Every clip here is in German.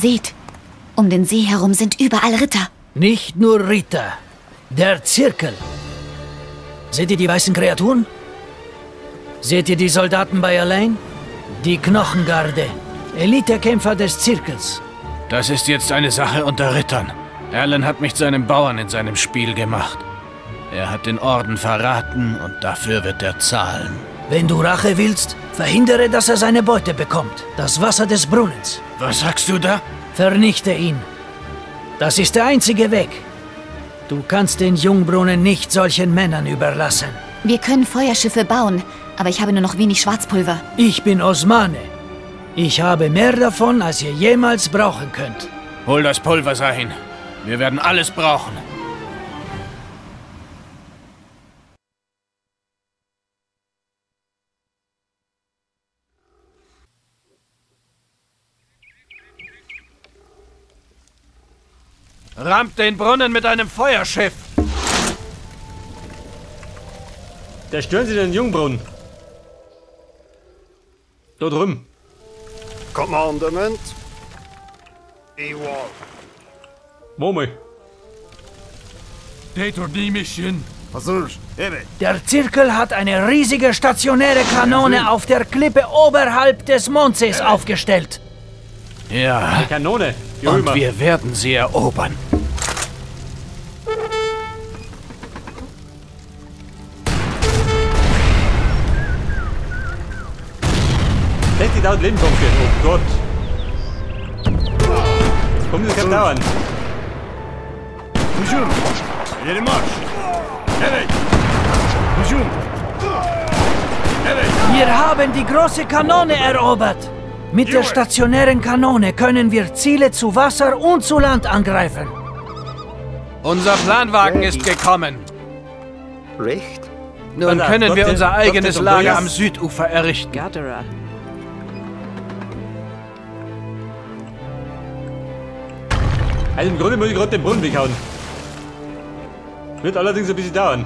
Seht, um den See herum sind überall Ritter. Nicht nur Ritter. Der Zirkel. Seht ihr die weißen Kreaturen? Seht ihr die Soldaten bei Alain? Die Knochengarde. Elitekämpfer des Zirkels. Das ist jetzt eine Sache unter Rittern. Alan hat mich zu einem Bauern in seinem Spiel gemacht. Er hat den Orden verraten und dafür wird er zahlen. Wenn du Rache willst, verhindere, dass er seine Beute bekommt. Das Wasser des Brunnens. Was sagst du da? Vernichte ihn. Das ist der einzige Weg. Du kannst den Jungbrunnen nicht solchen Männern überlassen. Wir können Feuerschiffe bauen, aber ich habe nur noch wenig Schwarzpulver. Ich bin Osmane. Ich habe mehr davon, als ihr jemals brauchen könnt. Hol das Pulver, Sahin. Wir werden alles brauchen. Rammt den Brunnen mit einem Feuerschiff! Zerstören Sie den Jungbrunnen. Da drüben. Commandement. Wo mal? Der Zirkel hat eine riesige stationäre Kanone auf der Klippe oberhalb des Montes aufgestellt. Ja, Eine Kanone. Die und Römer. wir werden sie erobern. Die dauert Lebenspunkte. Oh Gott. Kommen Sie, kann dauern. Wir haben die große Kanone erobert. Mit der stationären Kanone können wir Ziele zu Wasser und zu Land angreifen. Unser Planwagen ist gekommen. Recht. Nun können wir unser eigenes Lager am Südufer errichten. Also im Grunde muss ich gerade den Brunnen weghauen. Wird allerdings ein bisschen dauern.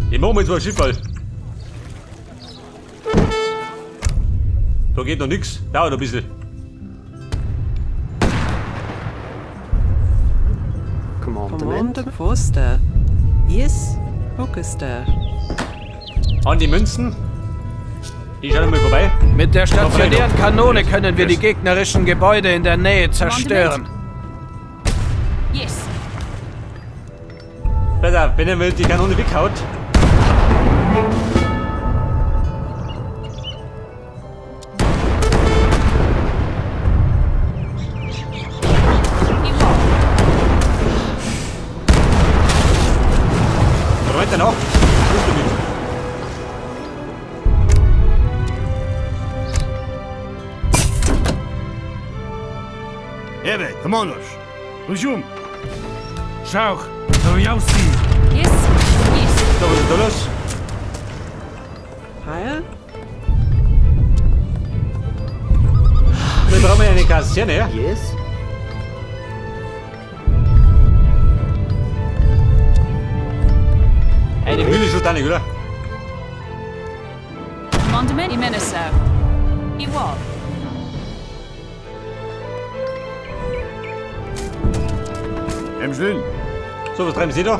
Ich mache mir jetzt mal ein Schifffall. Da geht noch nichts. Dauert noch ein bisschen. Commandement. Forster. Yes, Orchester. An die Münzen. Ich schau mal vorbei. Mit der stationären Kanone können wir die gegnerischen Gebäude in der Nähe zerstören. Yes. Pass auf, wenn er mir die Kanone weghaut. Weiter noch. Evet, tamamdır. Hücum. Schau, so jausi. Yes. Yes. So, was ist da los? Heil? Wir brauchen ja eine Kaserne, ja? Yes. Eine Mühle ist da nicht, oder? Commandement Imeneso. Iwal. Emschlin. So, was treiben Sie da?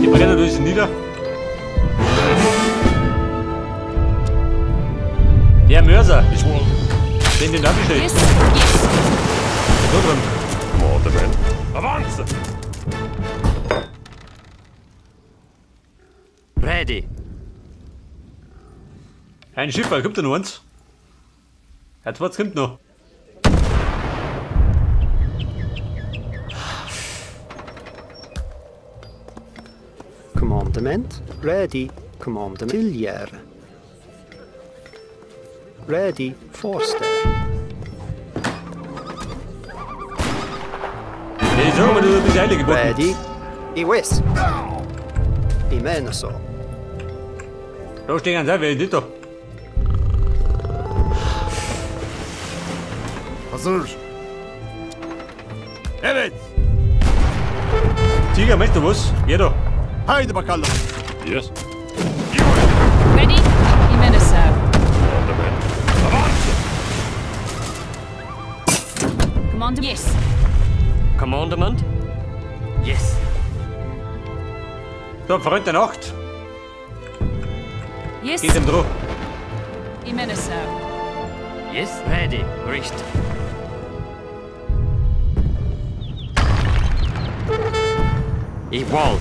Die brennen durch nieder. Der Mörser. Ich wohl. Den da bestellt. Yes. Yes. So drin. Commandement. Avance. Ready. Ein Schiff, kommt da noch eins? Ja, was kommt noch? Commandement. Ready. Commandement. Tillier. Ready. Forster. Nee, so, aber du bist Eile geboten. Ready. Iwis. Imeneso. Da stehen ganz einfach, nicht da. Hazır. Evet. Tiger, möchtest du was? Geh da. Heide bakalım. Yes. Ready? Immer, Sir. Commandment? Yes. Commandement? Yes. So, Freund der Nacht. Yes. Geht ihm drauf. Immer, Sir. Yes. Ready. Richt. Ich will.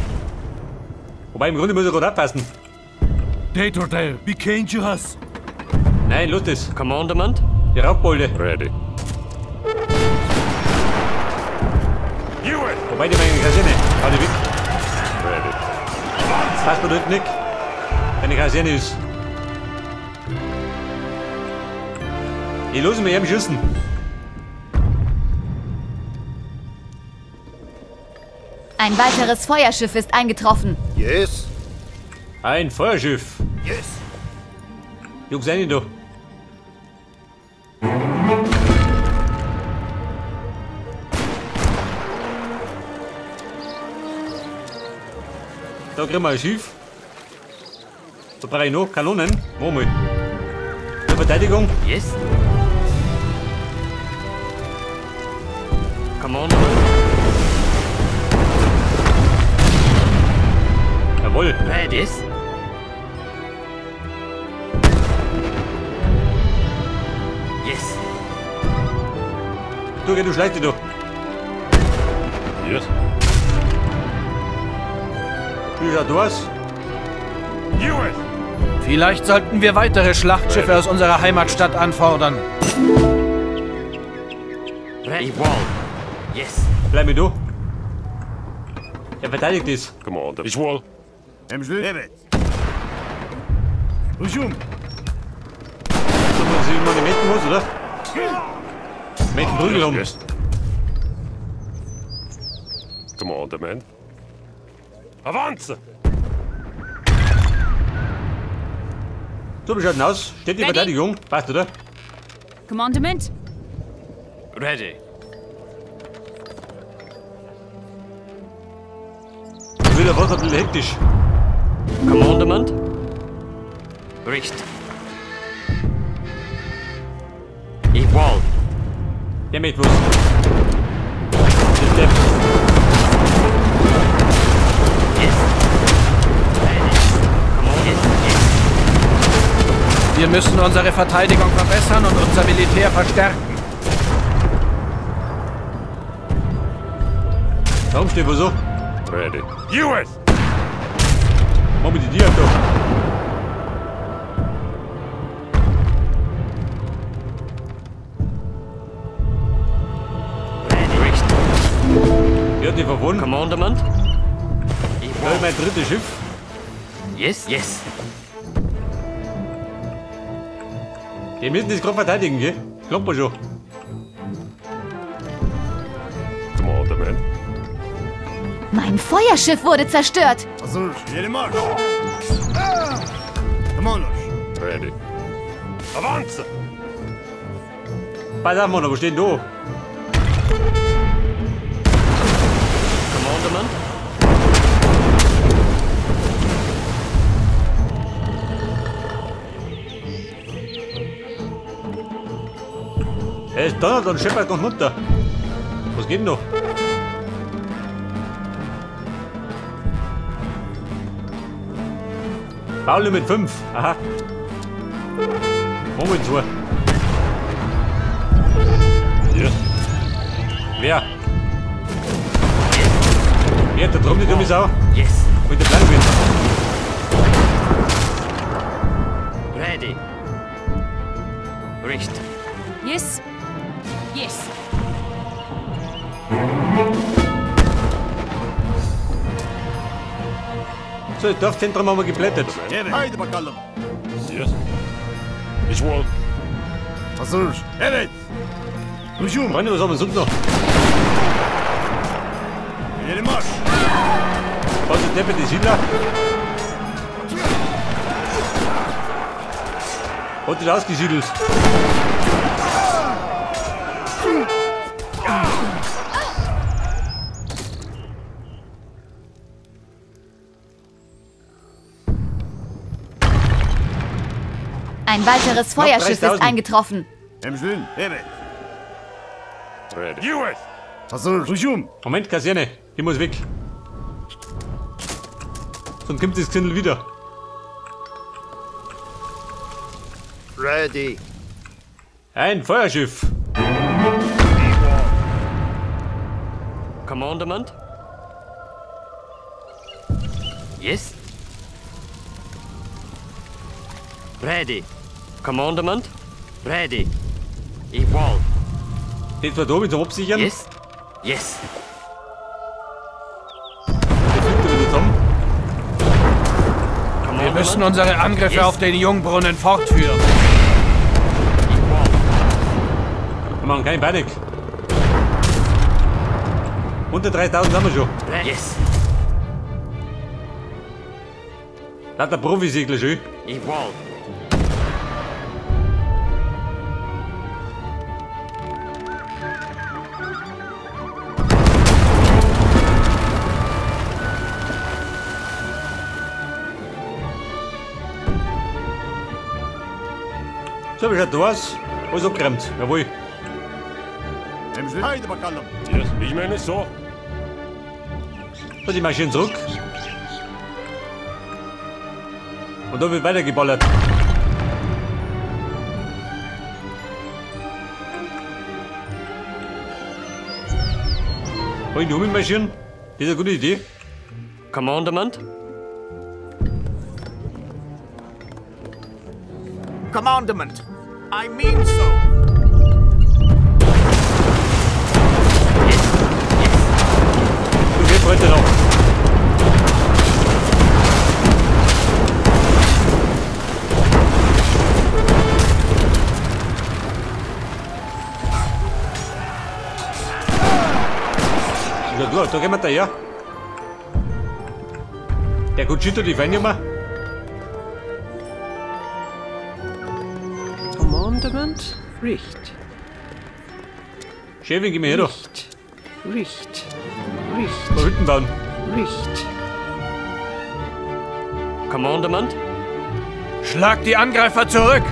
Wobei im Grunde muss er gerade abpassen. Date, wie kennt du has? Nein, los das. Commandement? Die Raubbolde. Ready. Wobei die meine Kaserne. Hau die weg. Ready. Passt mir dort nicht. Wenn Kaserne ist. Ich lasse mich eben schießen. Ein weiteres Feuerschiff ist eingetroffen. Yes. Ein Feuerschiff. Yes. Jungs, seid ihr da? Da kriegen wir ein Schiff. Da brauche ich noch Kanonen. Moment. Zur Verteidigung. Yes. Commandement? Jawohl. Ready. Yes. Yes. Du, geh, du schleichst dich da. Yes. Du schaust du aus. Vielleicht sollten wir weitere Schlachtschiffe aus unserer Heimatstadt anfordern. Ready. Ich will. Yes. Bleib mit du. Er verteidigt es. Commander. Ich will. Emschli. Evet. Hücum. So man sich immer metten muss, oder? Mit dem Prügel um. Yes. Commander, man. Avance. So, wie schaut denn aus? Steht die Ready? Verteidigung? Passt, oder? Commandment? Ready. Ich will was ein bisschen hektisch. Commandement? Richt. Ich will. Der mit was. Das Depp. Yes. Ready. Commandement? Yes. Wir müssen unsere Verteidigung verbessern und unser Militär verstärken. Warum steht wo so? Ready. US. Mach mit die Diak doch. Ready. Richt. Wer hat die verwunden? Commandement? Ich Das ist will. mein drittes Schiff. Yes. Yes. Die müssen das gerade verteidigen, gell? Klappt mal schon. Commander, man. Mein Feuerschiff wurde zerstört. Hazır. Yeni marş. Commander. Ready. Avance. Pass auf, Mann, wo stehen da? Commandement? Er ist donnert und scheppert kommt runter. Was geht denn noch? Baulimit 5. Aha. Moment 2. Yes. Wer? Wer hat da drum die dumme Sau? Yes. Mit der Planung bin. Ready. Richt. Yes. Yes. So, das Dorfzentrum haben wir geplättet. Haydi bakalım. Yes. Ich will. Hazır. Evet. Hücum. Freunde, was haben wir sonst noch? Yeni marş. Was ist der mit den Siedler? Hat sich ausgesiedelt. Ein weiteres Feuerschiff ist 3000. eingetroffen. Ready. US. Hazır. Moment, Kaserne. Ich muss weg. Sonst kommt das Gesindel wieder. Ready. Ein Feuerschiff. Commandment? Yes. Ready. Commandment? Ready. Equal. Den war da oben zum Absichern. Yes. Yes. Der fliegt wieder zusammen. Wir müssen unsere Angriffe auf den Jungbrunnen fortführen. Equal. Wir machen keine Panik. Unter 3000 haben wir schon. Yes. Lauter Profisegler schön. Equal. So, wie schaut da aus? Alles abgeräumt. Jawohl. Haydi bakalım. Yes. Ich meine so. So, die marschieren zurück. Und da wird weitergeballert. Wollen die ummarschieren? Das ist eine gute Idee. Commandment? Commandment. I mean so. Du gehst heute noch. Ja, du, da gehen wir daher. Der Cucito, die Feinde immer. Commandment? Richt. Chevin, geh mir her, doch. Richt. Mal Hütten bauen. Richt. Commandment? Schlagt die Angreifer zurück!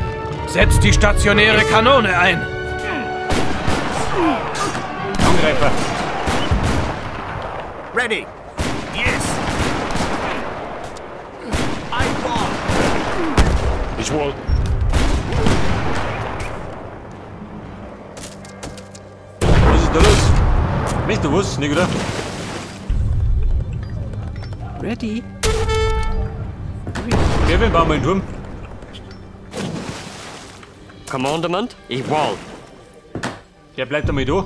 Setzt die stationäre Kanone ein! Angreifer. Ready. Yes. I want. Ich wohl. Was ist da los? Weißt du was, nicht, oder? Ready. Chevin, bauen wir einen Turm. Commandment? Equal. Der bleibt einmal da.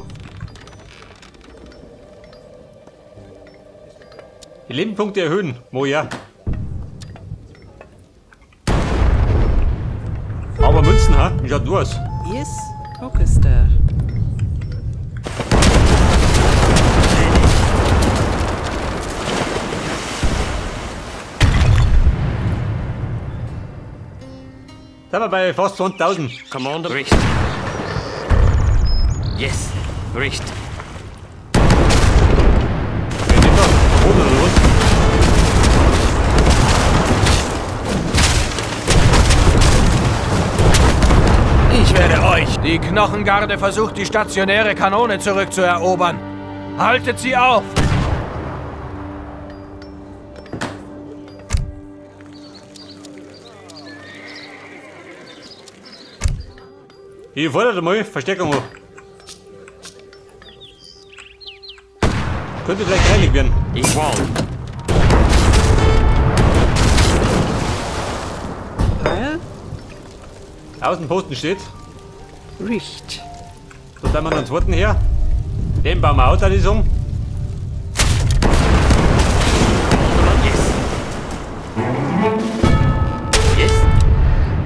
Die Lebenpunkte erhöhen. Wo ja. Aber Münzen, ha? Wie schaut du aus? Yes, Orchester. Sind wir bei fast 20.000. Commander? Richt. Yes. Richt. Wer nimmt das? Boden oder was? Ich werde euch! Die Knochengarde versucht, die stationäre Kanone zurückzuerobern. Haltet sie auf! Hier fordert mal Verstärkung hoch. Könnte gleich heilig werden. Equal. Well, Außenposten steht. Richt. So tun wir noch einen zweiten her. Den bauen wir auch alles um. Yes. Yes.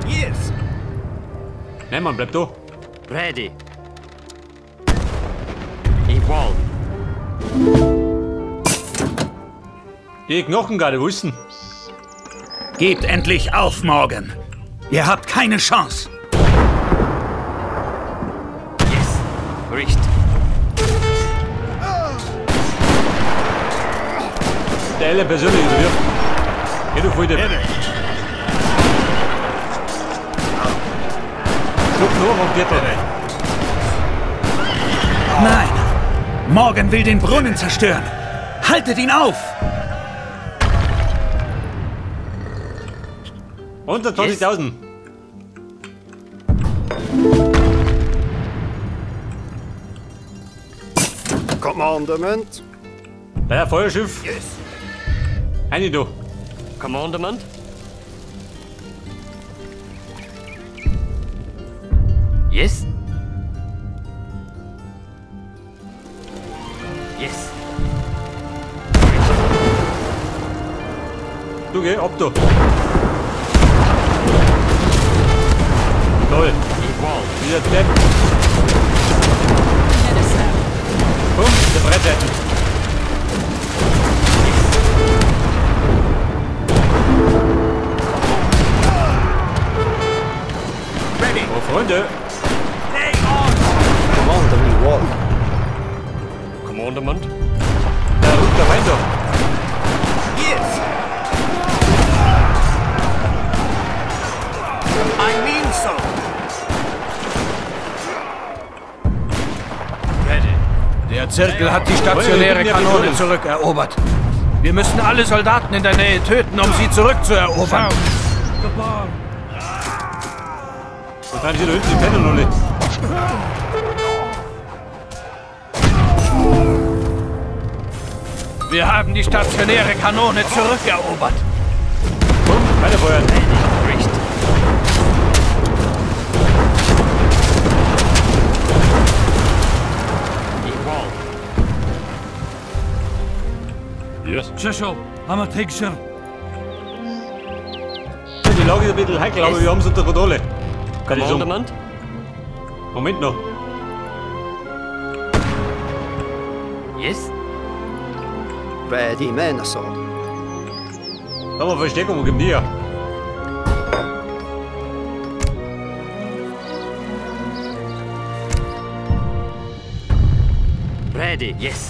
Yes. Nein, Mann, bleib da. Ready. Equal. Die Knochengarde, wo ist denn? Gebt endlich auf, Morgan. Ihr habt keine Chance. Yes. Richt. Der Elle persönlich oder wie? Geh du voll der. Druck nur vom Viertel. Nein! Morgan will den Brunnen zerstören! Haltet ihn auf! Unter 20.000. Commandement. Bei der Feuerschiff. Yes. Eine du. Commandment. Yes. Yes. Du geh, ob du. Toll. Wieder Depp. Komm, der Brett retten. Ready. Oh, Freunde. Lay on. Commandement wall. Commandment. Da ruft der Feind doch. Yes. I mean so. Der Zirkel hat die stationäre Kanone zurückerobert. Wir müssen alle Soldaten in der Nähe töten, um sie zurückzuerobern. Was haben Sie da hinten? Die kennen noch nicht. Wir haben die stationäre Kanone zurückerobert. Komm, weiterfeuern. Richt. Yes. Tschüssel, haben wir Tigscher. Die Lage ist ein bisschen heikel, aber wir haben es unter Kontrolle. Kann ich sagen. Commandment. Moment noch. Yes. Ready, men, so. Da haben wir Verstärkung gegen dir. Ready. Yes.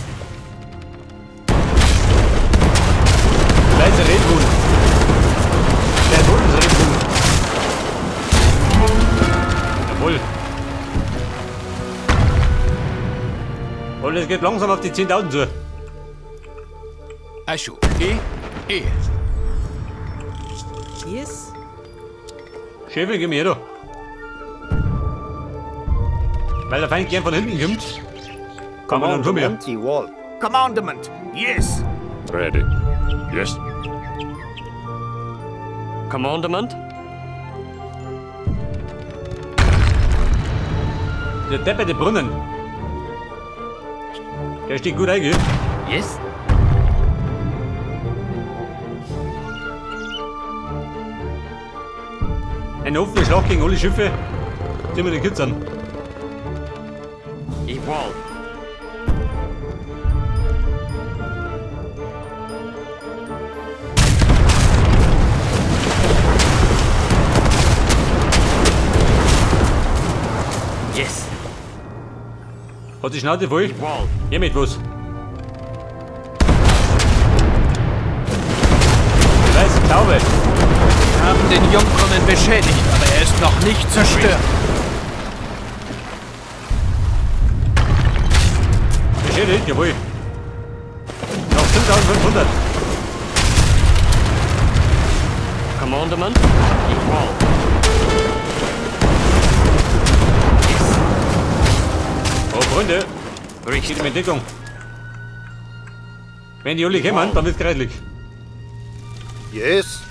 Leise Redhuhn. Der Tod ist Redhuhn. Jawohl. Und es geht langsam auf die 10.000 zu. Aschu. Yes. Schäfer, gib mir her, du. Weil der Feind gern von hinten kommt. Kann man dann von mir. Commandment wall. Commandment. Yes. Ready. Yes. Commandment. Der depperte Brunnen. Der steht gut ein, gell? Yes. Eine offene Schlacht gegen alle Schiffe. Sehen wir den Kids an. Equal. Yes. Hat die Schnauze voll? Equal. Geh mit was. Weiß, glaube. Wir haben den Jungbrunnen beschädigt, aber er ist noch nicht zerstört. Beschädigt, jawohl. Noch 5.500. Commandment. Equal. Oh, Freunde. Richtig. Geht in Deckung. Wenn die alle kommen, dann wird's kreislig. Yes.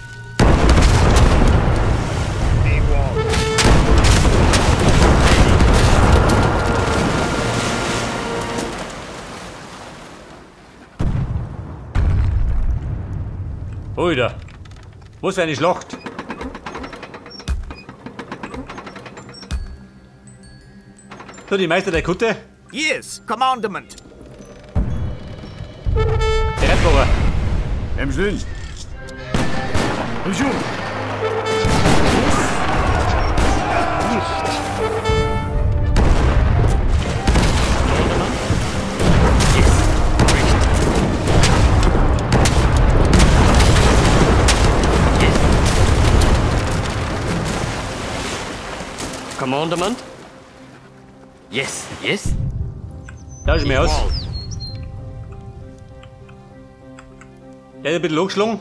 Alter. Was für eine Schlacht. So, die Meister der Kutte. Yes. Commandment. Der Rettfahrer. Im Sinn. Hüschum. Commandment? Yes, yes. Da ist mir aus. Equal. Der hat ein bisschen losgeschlagen.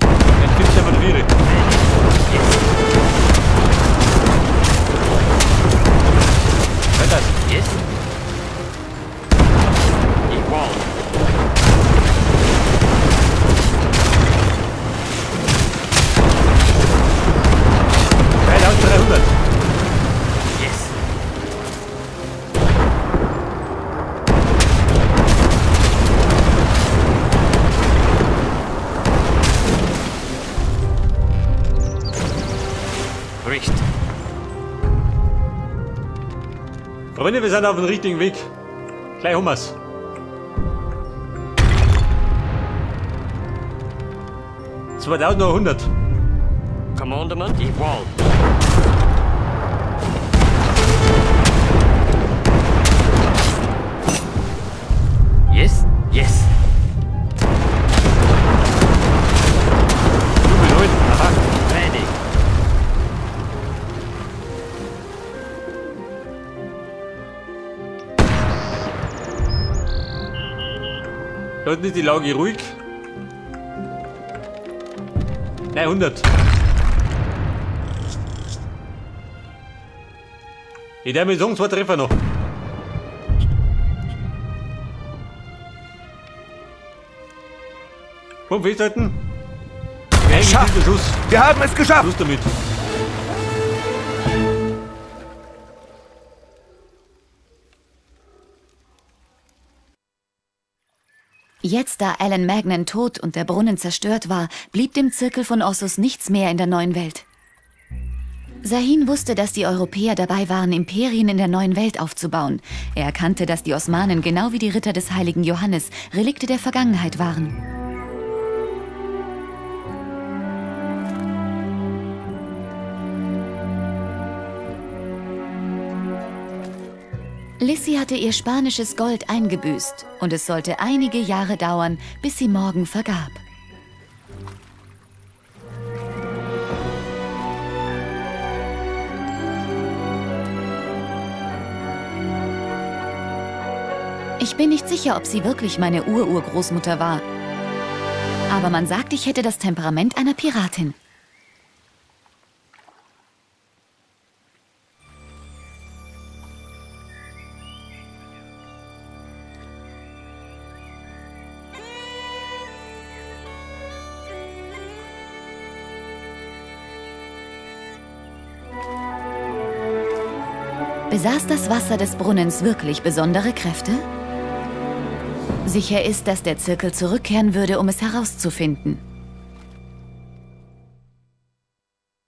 Jetzt gibt's ja mal wieder. Weiter. Yes. Equal. 300. Yes. Bricht. Freunde, wir sind auf dem richtigen Weg. Gleich haben wir's. $2100. Commandment equal. Yes, yes. Aha. Ready. Dort ist die Lage ruhig. 900. Ich darf mir sagen, 2 Treffer noch. Komm, festhalten. Geschafft! Wir haben es geschafft! Schluss damit. Jetzt, da Alan Magnan tot und der Brunnen zerstört war, blieb dem Zirkel von Ossus nichts mehr in der neuen Welt. Sahin wusste, dass die Europäer dabei waren, Imperien in der neuen Welt aufzubauen. Er erkannte, dass die Osmanen, genau wie die Ritter des heiligen Johannes, Relikte der Vergangenheit waren. Lissy hatte ihr spanisches Gold eingebüßt und es sollte einige Jahre dauern, bis sie morgen vergab. Ich bin nicht sicher, ob sie wirklich meine Urgroßmutter war. Aber man sagt, ich hätte das Temperament einer Piratin. Besaß das Wasser des Brunnens wirklich besondere Kräfte? Sicher ist, dass der Zirkel zurückkehren würde, um es herauszufinden.